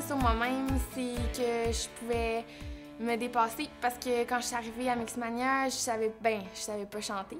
confiance sur moi-même, c'est que je pouvais me dépasser parce que quand je suis arrivée à Mixmania, je savais pas chanter.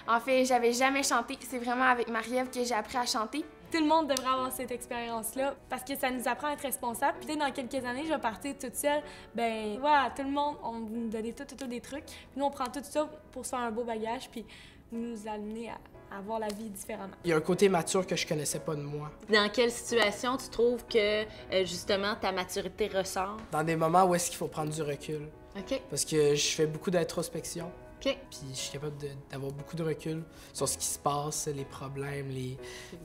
En fait, j'avais jamais chanté. C'est vraiment avec Marie-Ève que j'ai appris à chanter. Tout le monde devrait avoir cette expérience-là parce que ça nous apprend à être responsable. Puis peut-être dans quelques années, je vais partir toute seule. Ben voilà, tout le monde, on va nous donner tout des trucs. Puis nous, on prend tout ça pour se faire un beau bagage puis nous amener à voir la vie différemment. Il y a un côté mature que je connaissais pas de moi. Dans quelle situation tu trouves que, justement, ta maturité ressort? Dans des moments où est-ce qu'il faut prendre du recul. OK. Parce que je fais beaucoup d'introspection. OK. Puis je suis capable d'avoir beaucoup de recul sur ce qui se passe, les problèmes,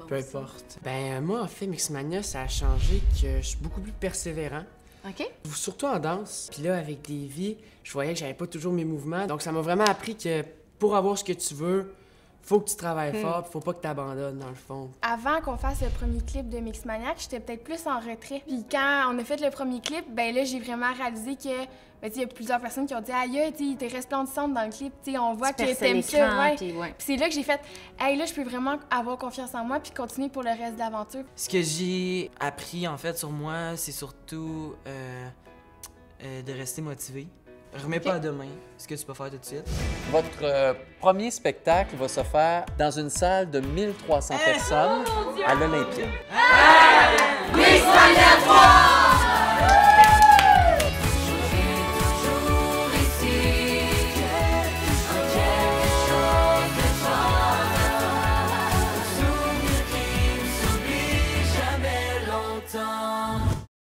peu importe. Ben moi, en fait, Mixmania, ça a changé que je suis beaucoup plus persévérant. OK. Surtout en danse. Puis là, avec Davy, je voyais que j'avais pas toujours mes mouvements. Donc ça m'a vraiment appris que pour avoir ce que tu veux, faut que tu travailles fort, faut pas que tu abandonnes, dans le fond. Avant qu'on fasse le premier clip de Mixmaniac, j'étais peut-être plus en retrait. Puis quand on a fait le premier clip, ben là, j'ai vraiment réalisé que il y a plusieurs personnes qui ont dit « Aïe, t'es resplendissante dans le clip, on voit que t'aimes ça. » Ouais. Puis c'est là que j'ai fait « Hey, là, je peux vraiment avoir confiance en moi puis continuer pour le reste de l'aventure. » Ce que j'ai appris, en fait, sur moi, c'est surtout de rester motivé. Remets pas à demain ce que tu peux faire tout de suite. Votre premier spectacle va se faire dans une salle de 1300 personnes à l'Olympia. Mixmania 3!